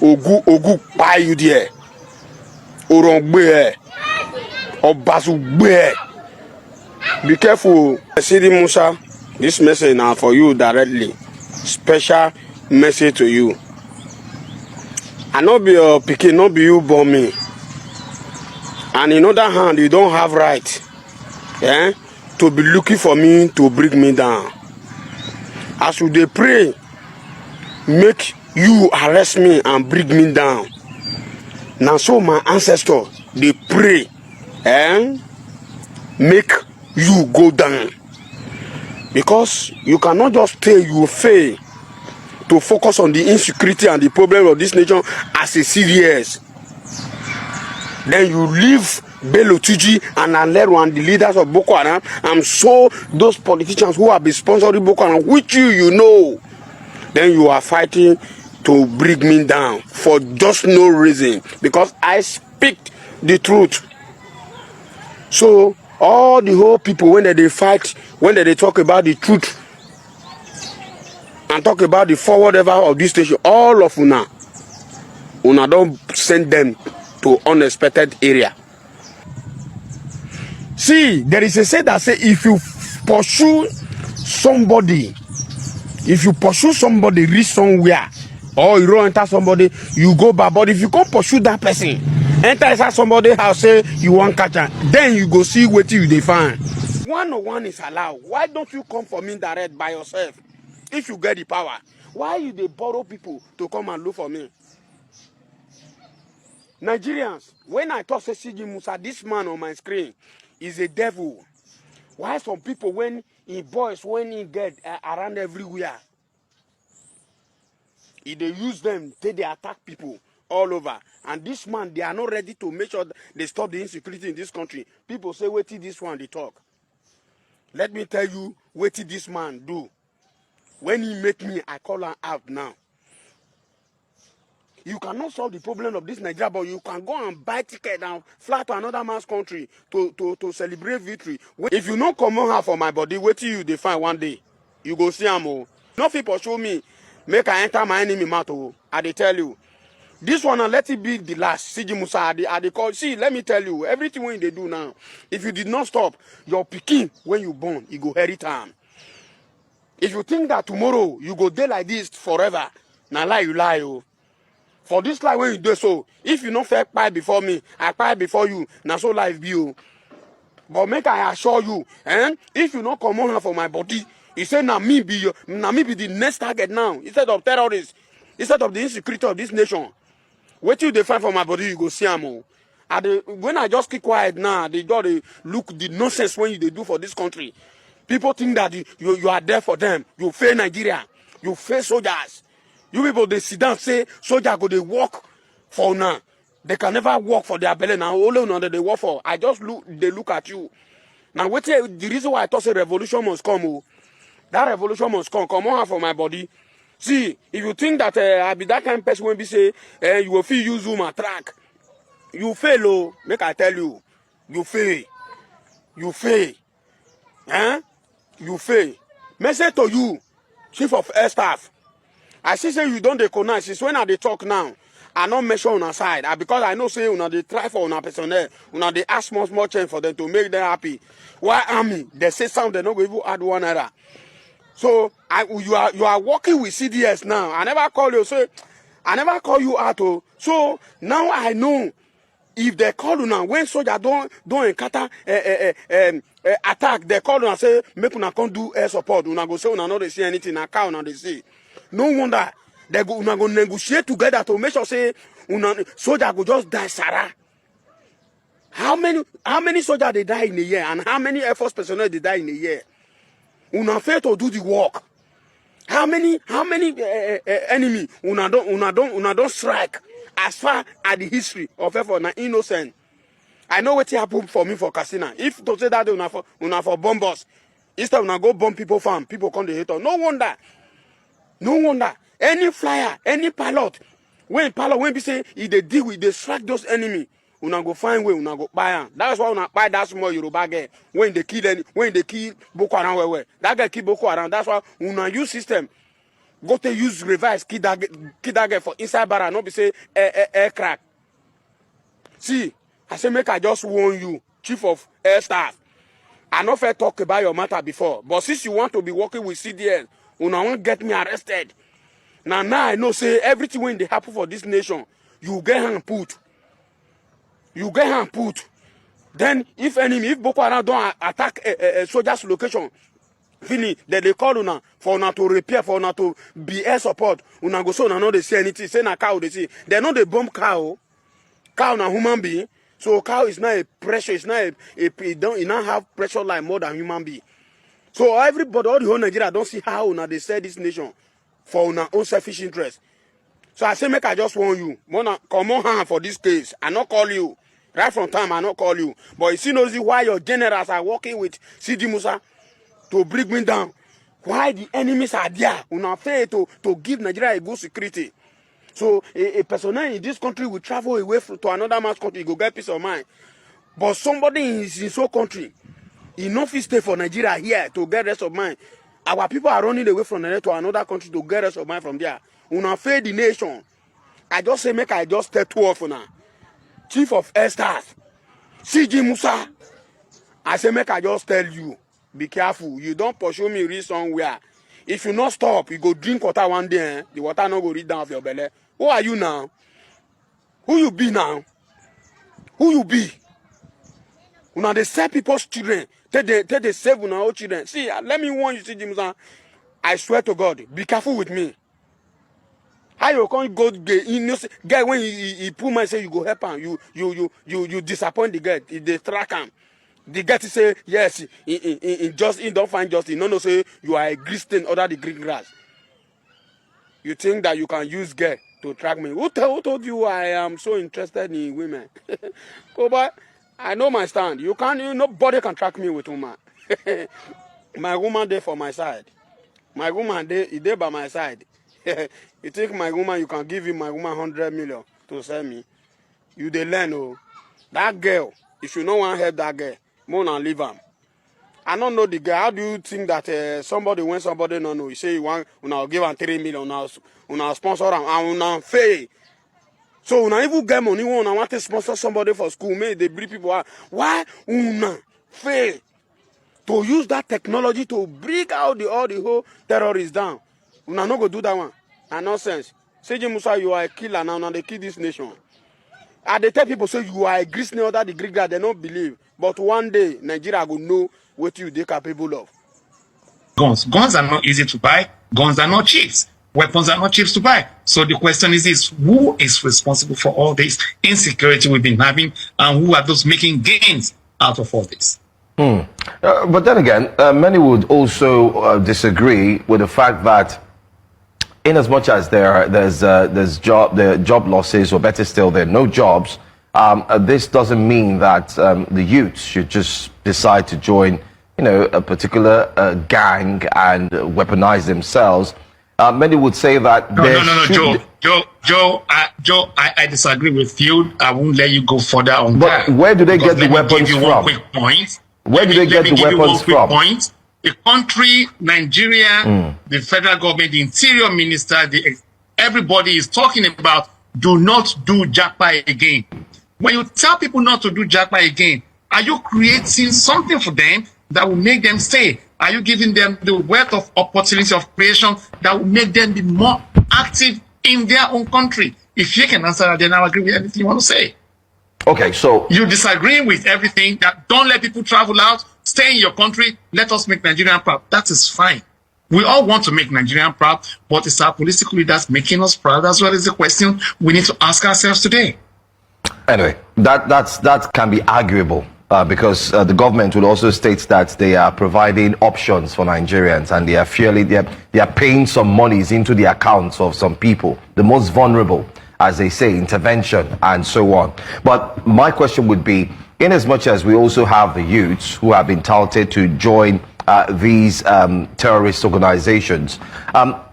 ogu pa you there. Orongbe Obasugbe. Be careful. Sidi Musa, this message now for you directly. Special message to you. I not be your pikin, not be you born me. And in other hand, you don't have right, to be looking for me to bring me down. As you dey pray, make you arrest me and bring me down. Now so my ancestors they pray, make you go down. Because you cannot just stay, you fail to focus on the insecurity and the problem of this nation as a serious. Then you leave Bello Tuji and Alero and the leaders of Boko Haram and so those politicians who have been sponsoring Boko Haram, which you know. Then you are fighting to bring me down for just no reason. Because I speak the truth. So all the whole people when they fight, when they talk about the truth and talk about the forward ever of this station, all of una don't send them to unexpected area. See, there is a say that say if you pursue somebody reach somewhere, or you don't enter somebody, you go back. But if you can't pursue that person, enter inside somebody's house, say you want catch her, then you go see what you define. 101 is allowed. Why don't you come for me direct by yourself? If you get the power, why you they borrow people to come and look for me? Nigerians, when I talk to CG Musa, this man on my screen is a devil. Why some people when he get around everywhere, they use them, they attack people all over. And this man, they are not ready to make sure they stop the insecurity in this country. People say, wait till this one, they talk. Let me tell you, what did this man do? When he make me, I call him out now. You cannot solve the problem of this Nigeria, but you can go and buy ticket and fly to another man's country to celebrate victory. If you not come on for my body, wait till you define one day. You go see him. No people show me, make I enter my enemy mouth. I dey tell you. This one, let it be the last. CG Musa, I dey call. See, let me tell you, everything when they do now, if you did not stop, your pikin, when you born, you go inherit time. If you think that tomorrow, you go day like this forever, now lie, you lie, oh. For this life when you do so, if you not fair pie before me, I pie before you, now so life be you. But make I assure you, if you not come on for my body, he said now me be the next target now, instead of terrorists, instead of the insecurity of this nation. Wait till they fight for my body, you go see them. When I just keep quiet now, they look the nonsense when they do for this country. People think that you are there for them. You fail Nigeria. You fail soldiers. You people, they sit down say, soldiers go, they work for now. They can never work for their belly now. Only now that they work for. They look at you. Now, wait till the reason why I thought say revolution must come. Oh, that revolution must come. Come on for my body. See, if you think that I be that kind of person when be say, you will feel use Zoom track. You fail, oh. Make I tell you. You fail. You fail. You fail. Message to you, Chief of Air Staff. I see say you don't recognize. It's when I they talk now. I not measure on our side. Because I know say una they try for una personnel. Una they ask small change for them to make them happy. Why army? They say something they not go even add one error. So you are working with CDS now. I never call you. So I never call you out. So now I know. If they call you now, when soldier don't encounter attack, they call you and say, make una come do air support. Una go say una not they see anything. Na car una they see. No wonder they go una go negotiate together to make sure say una soldier go just die Sarah. How many soldiers they die in a year, and how many Air Force personnel they die in a year? Una fail to do the work. How many enemy una don't strike as far as the history of effort na innocent. I know what happened for me for Casina. If to say that una for bombers, instead una go bomb people farm, people come to hate us. No wonder. Any flyer, any pilot, when be say if they deal with they strike those enemy, una go find way, una go buy am. That's why una buy that small Yoruba girl when they kill Boko Haram. That guy kill Boko Haram. That's why una use system Go to use reverse kid that girl for inside bar, not be say air crack. See, I say make I just warn you, Chief of Air Staff. I not fair talk about your matter before, but since you want to be working with CDS, you not want get me arrested. Now I know say everything when they happen for this nation, you get hand put. You get hand put. Then if Boko Haram don't attack a soldier's location, finish, then they call una for una to repair, for una to be air support. Una go so una no they see anything. Say na cow they see. They know they bomb cow. Cow na human being. So cow is not a pressure. It's not it don't have pressure like more than human being. So everybody, all the whole Nigeria don't see how una they sell this nation for una own selfish interest. So I say make I just warn you. Mona come on hand for this case. I not call you. Right from time I not call you. But you see knows why your generals are working with Sidi Musa to bring me down. Why the enemies are there? Una fail to give Nigeria a good security. So a personnel in this country will travel away to another man's country, go get peace of mind. But somebody in his own country, he no fit stay for Nigeria here to get rest of mind. Our people are running away from Nigeria to another country to get rest of mind from there. Una fail the nation. I just say make I just tell two of una. Chief of Air Staff, CG Musa. I say make I just tell you, be careful. You don't pursue me reach somewhere. If you not stop, you go drink water one day, eh? The water not go reach down of your belly. Who are you now? Who you be now? Who you be? Una they sell people's children. They save una own children. See, let me warn you, CG Musa. I swear to God, be careful with me. How you can't go guy when he pull my say you go help him, you disappoint the guy, they track him. The guy to say yes, he don't find justice. No say you are a Christian under the green grass. You think that you can use guy to track me? Who told you I am so interested in women? Oh, but I know my stand. Nobody can track me with woman. My woman there for my side. My woman there by my side. You think my woman, you can give him my woman 100 million to sell me? You they learn, oh. That girl, if you no want to help that girl, more than leave him. I don't know the girl. How do you think that somebody, when somebody no know, you say you want, una give him 3 million, una sponsor him, and una pay. So una even get money, una want to sponsor somebody for school, maybe they bring people out. Why una fail to use that technology to bring out all the whole terrorists down? Una no go do that one. And nonsense. CG Musa, you are a killer now. Now they kill this nation. And they tell people say you are a Greek name that the Greek guy they don't believe. But one day Nigeria will know what they capable of. Guns are not easy to buy. Guns are not cheap. Weapons are not cheap to buy. So the question is who is responsible for all this insecurity we've been having, and who are those making gains out of all this? But then again, many would also disagree with the fact that in as much as there's job losses, or better still, there are no jobs, this doesn't mean that the youth should just decide to join, a particular gang and weaponize themselves. Many would say that Joe, I disagree with you. I won't let you go further on that. But where do they get the weapons from? Where do they get the weapons from? The country, Nigeria, the federal government, the interior minister, everybody is talking about do not do Japa again. When you tell people not to do Japa again, are you creating something for them that will make them stay? Are you giving them the wealth of opportunity of creation that will make them be more active in their own country? If you can answer that, then I'll agree with anything you want to say. Okay, so you disagree with everything that don't let people travel out, stay in your country, let us make Nigeria proud. That is fine. We all want to make Nigeria proud, but it's our political leaders making us proud as well as the question we need to ask ourselves today. Anyway, that can be arguable because the government will also state that they are providing options for Nigerians, and they are paying some monies into the accounts of some people, the most vulnerable, as they say, intervention and so on. But my question would be, in as much as we also have the youths who have been touted to join these terrorist organizations,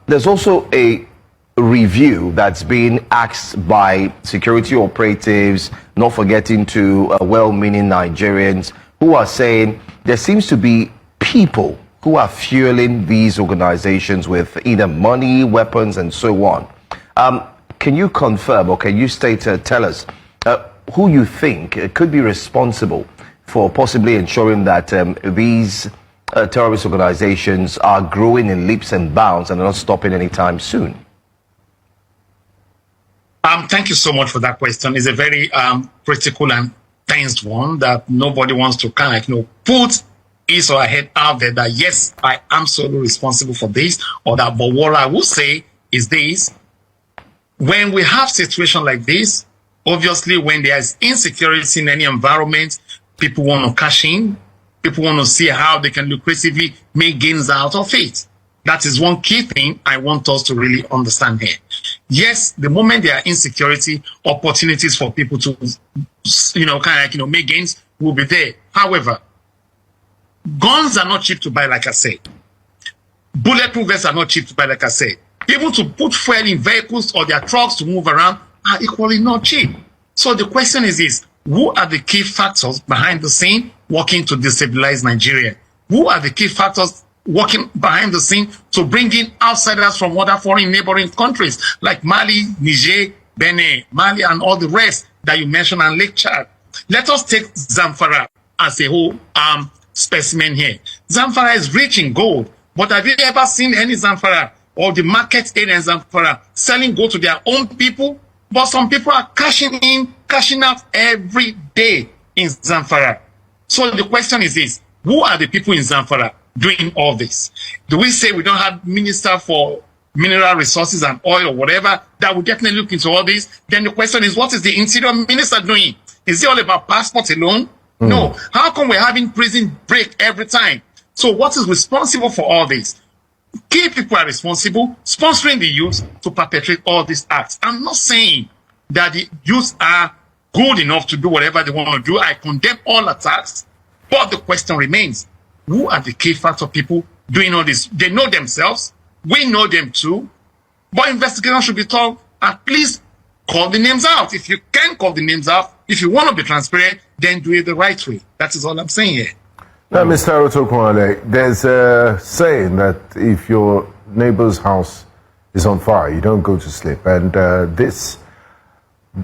there's also a review that's being asked by security operatives, not forgetting to well-meaning Nigerians, who are saying there seems to be people who are fueling these organizations with either money, weapons, and so on. Can you confirm, or can you tell us who you think could be responsible for possibly ensuring that these terrorist organizations are growing in leaps and bounds and are not stopping anytime soon? Thank you so much for that question. It's a very critical and tense one that nobody wants to kind of, put his or her head out there that, yes, I am solely responsible for this or that. But what I will say is this: when we have situations like this, obviously when there's insecurity in any environment, people want to cash in. People want to see how they can lucratively make gains out of it. That is one key thing I want us to really understand here. Yes, the moment there are insecurity, opportunities for people to, make gains will be there. However, guns are not cheap to buy, like I said. Bulletproof vests are not cheap to buy, like I said. People to put fuel in vehicles or their trucks to move around are equally not cheap. So the question is this: who are the key factors behind the scene working to destabilize Nigeria? Who are the key factors working behind the scene to bring in outsiders from other foreign neighboring countries like Mali, Niger, Benin, Mali, and all the rest that you mentioned, and Lake Chad? Let us take Zamfara as a whole specimen here. Zamfara is rich in gold, but have you ever seen any Zamfara or the market area in Zamfara selling gold to their own people? But some people are cashing in, cashing out every day in Zamfara. So the question is this: who are the people in Zamfara doing all this? Do we say we don't have minister for mineral resources and oil or whatever that will definitely look into all this? Then the question is, what is the interior minister doing? Is it all about passport alone? No. How come we're having prison break every time? So what is responsible for all this? Key people are responsible, sponsoring the youth to perpetrate all these acts. I'm not saying that the youth are good enough to do whatever they want to do. I condemn all attacks. But the question remains: who are the key factor people doing all this? They know themselves. We know them too. But investigation should be told, at least call the names out. If you can call the names out, if you want to be transparent, then do it the right way. That is all I'm saying here. Now, Mr. Otokunle, there's a saying that if your neighbor's house is on fire, you don't go to sleep. And this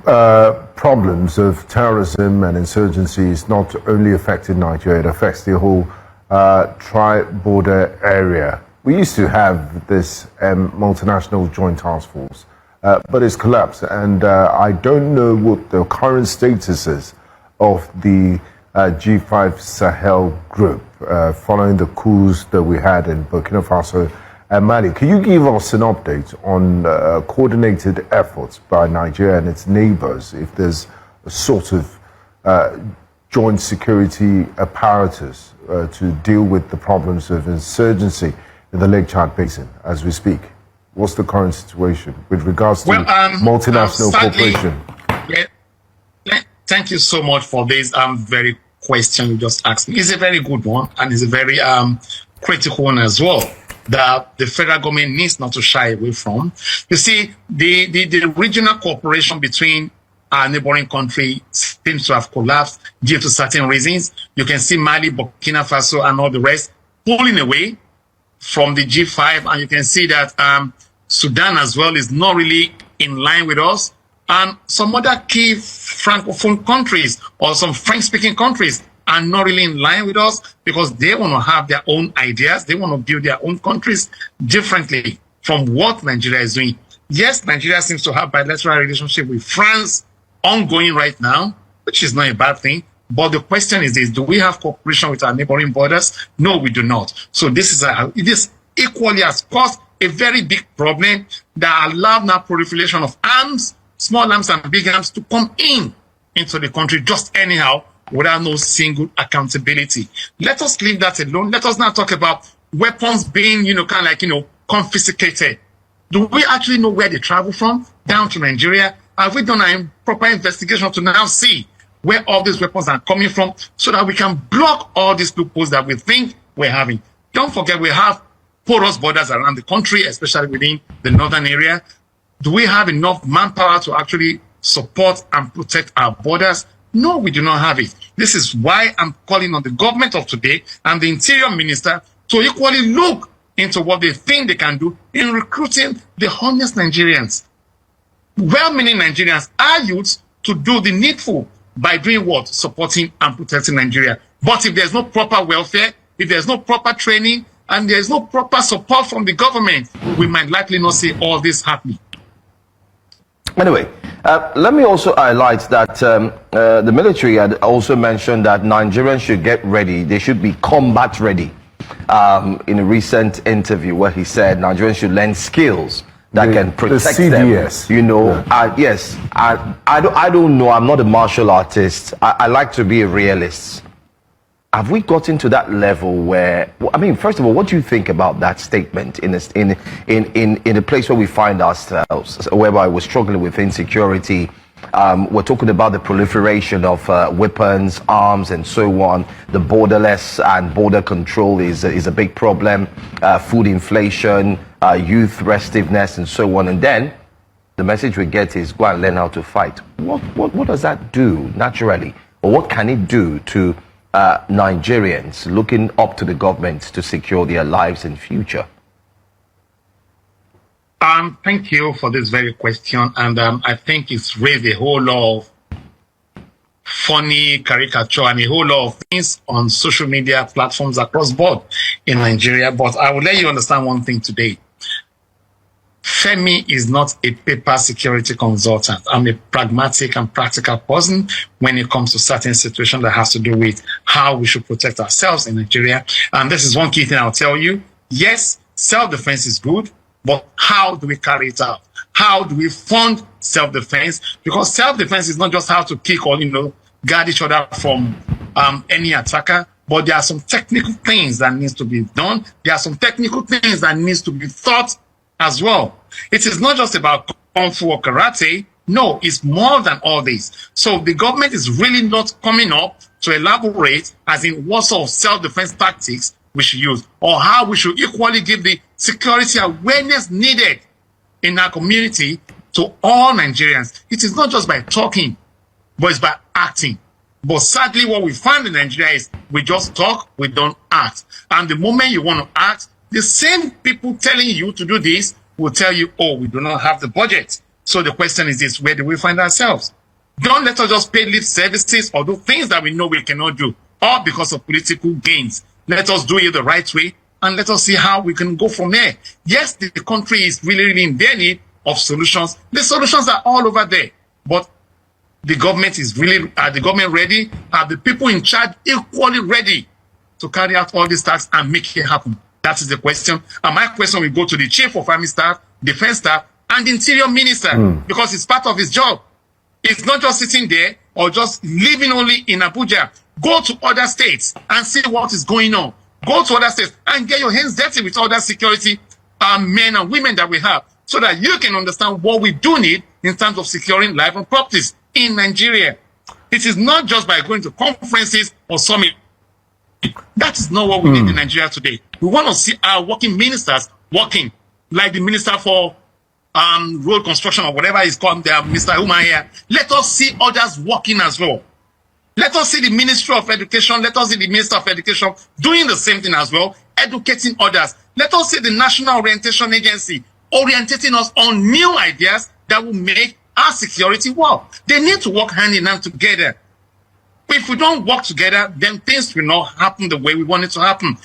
problems of terrorism and insurgency is not only affecting Nigeria, it affects the whole tri-border area. We used to have this multinational joint task force, but it's collapsed. And I don't know what the current status is of the G5 Sahel group following the coups that we had in Burkina Faso and Mali. Can you give us an update on coordinated efforts by Nigeria and its neighbors, if there's a sort of joint security apparatus to deal with the problems of insurgency in the Lake Chad Basin as we speak? What's the current situation with regards to multinational cooperation? Thank you so much for this very question you just asked me. It's a very good one, and it's a very critical one as well, that the federal government needs not to shy away from. You see, the regional cooperation between our neighboring country seems to have collapsed due to certain reasons. You can see Mali, Burkina Faso, and all the rest pulling away from the G5, and you can see that Sudan as well is not really in line with us. And some other key Francophone countries or some French-speaking countries are not really in line with us because they want to have their own ideas. They want to build their own countries differently from what Nigeria is doing. Yes, Nigeria seems to have bilateral relationship with France ongoing right now, which is not a bad thing. But the question is this: do we have cooperation with our neighboring borders? No, we do not. So this equally has caused a very big problem that allowed now proliferation of arms, small arms and big arms, to come into the country just anyhow without no single accountability. Let us leave that alone. Let us now talk about weapons being, confiscated. Do we actually know where they travel from down to Nigeria? Have we done a proper investigation to now see where all these weapons are coming from so that we can block all these loopholes that we think we're having? Don't forget, we have porous borders around the country, especially within the northern area. Do we have enough manpower to actually support and protect our borders? No, we do not have it. This is why I'm calling on the government of today and the interior minister to equally look into what they think they can do in recruiting the honest Nigerians. Well-meaning Nigerians are youths to do the needful by doing what? Supporting and protecting Nigeria. But if there's no proper welfare, if there's no proper training, and there's no proper support from the government, we might likely not see all this happening. Anyway, let me also highlight that the military had also mentioned that Nigerians should get ready. They should be combat ready. In a recent interview where he said Nigerians should learn skills that can protect them. You know, yes. I don't know. I'm not a martial artist. I like to be a realist. Have we gotten to that level where, I mean, first of all, what do you think about that statement in a place where we find ourselves, whereby we're struggling with insecurity? We're talking about the proliferation of weapons, arms, and so on. The borderless and border control is a big problem. Food inflation, youth restiveness, and so on. And then the message we get is go and learn how to fight. What does that do naturally? Or what can it do to Nigerians looking up to the government to secure their lives and future? Thank you for this very question, and I think it's raised a whole lot of funny caricature and a whole lot of things on social media platforms across board in Nigeria. But I will let you understand one thing today. Femi is not a paper security consultant. I'm a pragmatic and practical person when it comes to certain situations that has to do with how we should protect ourselves in Nigeria. And this is one key thing I'll tell you. Yes, self-defense is good, but how do we carry it out? How do we fund self-defense? Because self-defense is not just how to kick or, guard each other from any attacker, but there are some technical things that needs to be done. There are some technical things that needs to be thought as well. It is not just about kung fu or karate. No, it's more than all this. So the government is really not coming up to elaborate as in what sort of self-defense tactics we should use or how we should equally give the security awareness needed in our community to all Nigerians. It is not just by talking, but it's by acting. But sadly, what we find in Nigeria is we just talk, we don't act. And the moment you want to act, the same people telling you to do this will tell you, oh, we do not have the budget. So the question is this, where do we find ourselves? Don't let us just pay lip services or do things that we know we cannot do, all because of political gains. Let us do it the right way, and let us see how we can go from there. Yes, the country is really, really in their need of solutions. The solutions are all over there. But the government is really, are the government ready? Are the people in charge equally ready to carry out all these tasks and make it happen? That is the question. And my question will go to the Chief of Army Staff, Defense Staff, and the Interior Minister, because it's part of his job. It's not just sitting there or just living only in Abuja. Go to other states and see what is going on. Go to other states and get your hands dirty with other security men and women that we have so that you can understand what we do need in terms of securing life and properties in Nigeria. It is not just by going to conferences or summits. That is not what we need in Nigeria today. We want to see our working ministers working, like the Minister for Road Construction or whatever is called, Mr. Umaya. Let us see others working as well. Let us see the Ministry of Education, let us see the Minister of Education doing the same thing as well, educating others. Let us see the National Orientation Agency orientating us on new ideas that will make our security work. They need to work hand in hand together. If we don't work together, then things will not happen the way we want it to happen.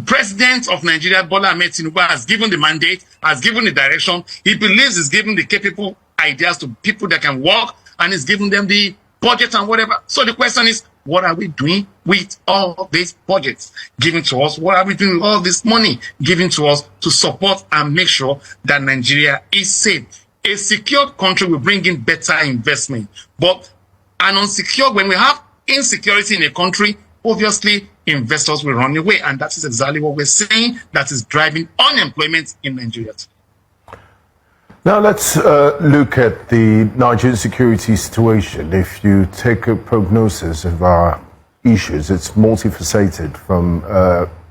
President of Nigeria, Bola Ahmed Tinubu, has given the mandate, has given the direction. He believes he's giving the capable ideas to people that can work, and he's giving them the budget and whatever. So the question is, what are we doing with all these budgets given to us? What are we doing with all this money given to us to support and make sure that Nigeria is safe? A secure country will bring in better investment. But an unsecure, when we have insecurity in a country, obviously investors will run away. And that is exactly what we're saying that is driving unemployment in Nigeria. Now let's look at the Nigerian security situation. If you take a prognosis of our issues, it's multifaceted from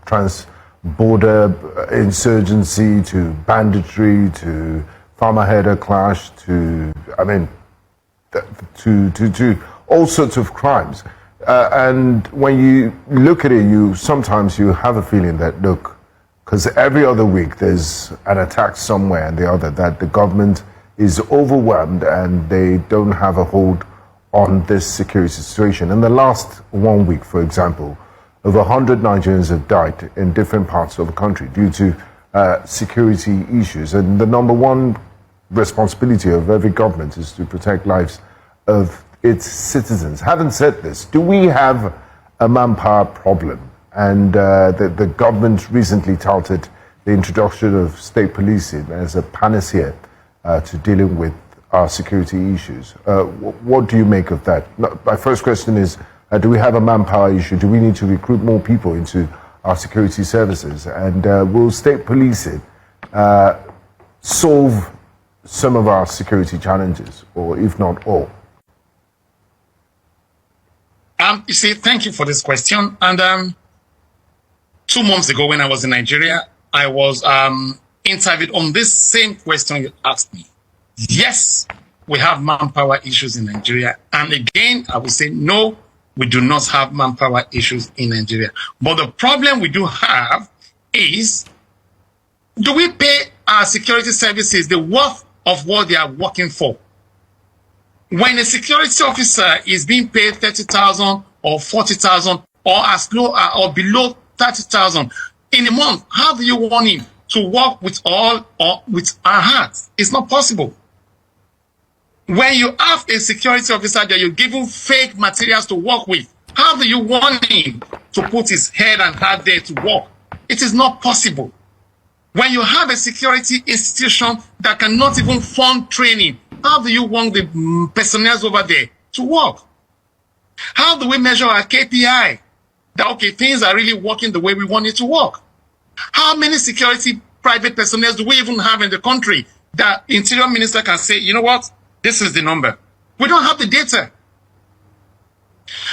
trans-border insurgency to banditry to farmer-herder clash to, to all sorts of crimes. And when you look at it, sometimes you have a feeling that, look, because every other week there's an attack somewhere and the other, that the government is overwhelmed and they don't have a hold on this security situation. In the last 1 week, for example, over 100 Nigerians have died in different parts of the country due to security issues. And the number one responsibility of every government is to protect lives of its citizens. Having said this, do we have a manpower problem? And the government recently touted the introduction of state policing as a panacea to dealing with our security issues. What do you make of that? My first question is, do we have a manpower issue? Do we need to recruit more people into our security services? And will state policing solve some of our security challenges, or if not all? You see, thank you for this question. And 2 months ago, when I was in Nigeria, I was interviewed on this same question you asked me. Yes, we have manpower issues in Nigeria. And again, I will say, no, we do not have manpower issues in Nigeria. But the problem we do have is, do we pay our security services the worth of what they are working for? When a security officer is being paid 30,000 or 40,000 or as low or below 30,000 in a month, how do you want him to work with all or with our hearts? It's not possible. When you have a security officer that you're giving fake materials to work with, how do you want him to put his head and heart there to work? It is not possible. When you have a security institution that cannot even fund training, how do you want the personnel over there to work? How do we measure our KPI? That, okay, things are really working the way we want it to work. How many security private personnel do we even have in the country that Interior Minister can say, you know what, this is the number? We don't have the data.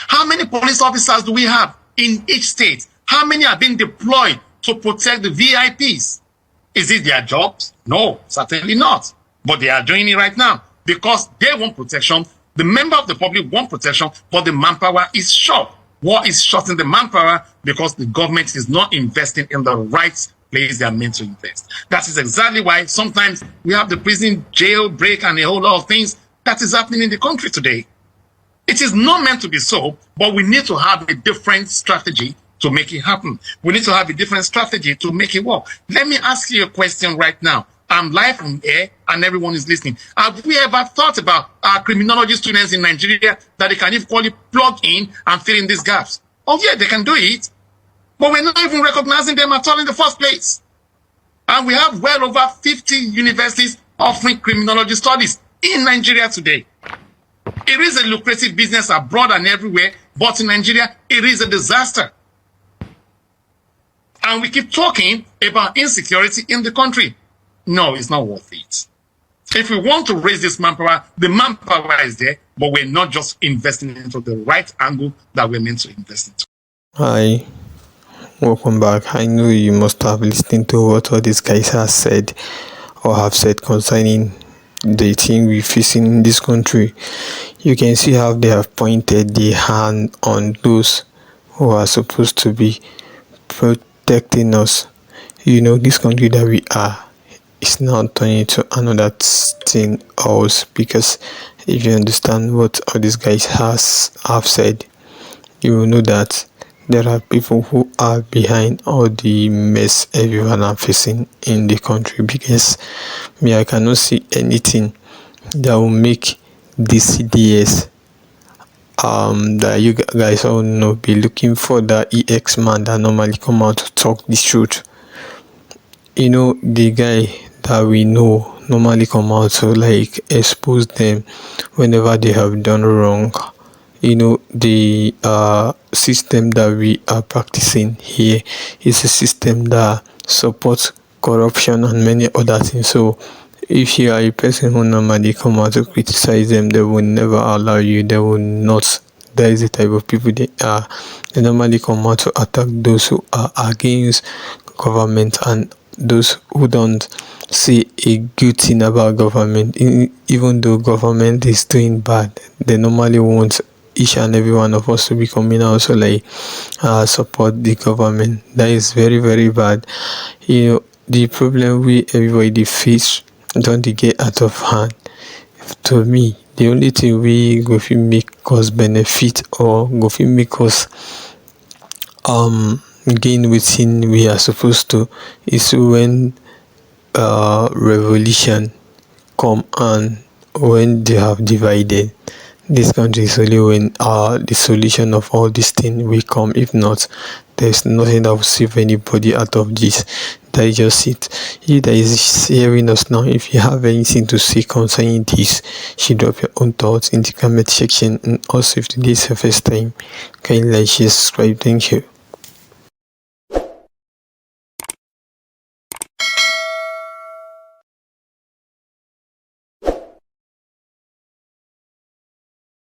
How many police officers do we have in each state? How many are being deployed to protect the VIPs? Is it their jobs? No, certainly not. But they are doing it right now because they want protection. The member of the public want protection, but the manpower is short. What is short in the manpower? Because the government is not investing in the right place they are meant to invest. That is exactly why sometimes we have the prison jailbreak and a whole lot of things that is happening in the country today. It is not meant to be so, but we need to have a different strategy to make it happen. We need to have a different strategy to make it work. Let me ask you a question right now. I'm live on air and everyone is listening. Have we ever thought about our criminology students in Nigeria that they can equally plug in and fill in these gaps? Oh yeah, they can do it. But we're not even recognizing them at all in the first place. And we have well over 50 universities offering criminology studies in Nigeria today. It is a lucrative business abroad and everywhere, but in Nigeria, it is a disaster. And we keep talking about insecurity in the country. No, it's not worth it. If we want to raise this manpower, the manpower is there, but we're not just investing into the right angle that we're meant to invest into. Hi, welcome back. I know you must have listened to what all these guys have said or have said concerning the thing we're facing in this country. You can see how they have pointed the hand on those who are supposed to be protecting us. You know, this country that we are is now turning to another thing else, because if you understand what all these guys have said, you will know that there are people who are behind all the mess everyone are facing in the country. Because I cannot see anything that will make this CDS that you guys all know be looking for the EX man that normally come out to talk the truth. You know, the guy that we know normally come out to like expose them whenever they have done wrong. You know, the system that we are practicing here is a system that supports corruption and many other things. So if you are a person who normally come out to criticize them, they will never allow you. They will not. That is the type of people they are. They normally come out to attack those who are against government and those who don't see a good thing about government. Even though government is doing bad, they normally won't each and every one of us to be coming out so like support the government. That is very, very bad. The problem we everybody face don't get out of hand. To me, the only thing we go fit make us benefit or go fit make us gain wetin we are supposed to is when revolution come, and when they have divided this country is only when the solution of all these things will come. If not, there's nothing that will save anybody out of this. That is just it. You that is hearing us now, if you have anything to say concerning this, you drop your own thoughts in the comment section. And also, if today is your first time, kindly like, share, subscribe. Thank you.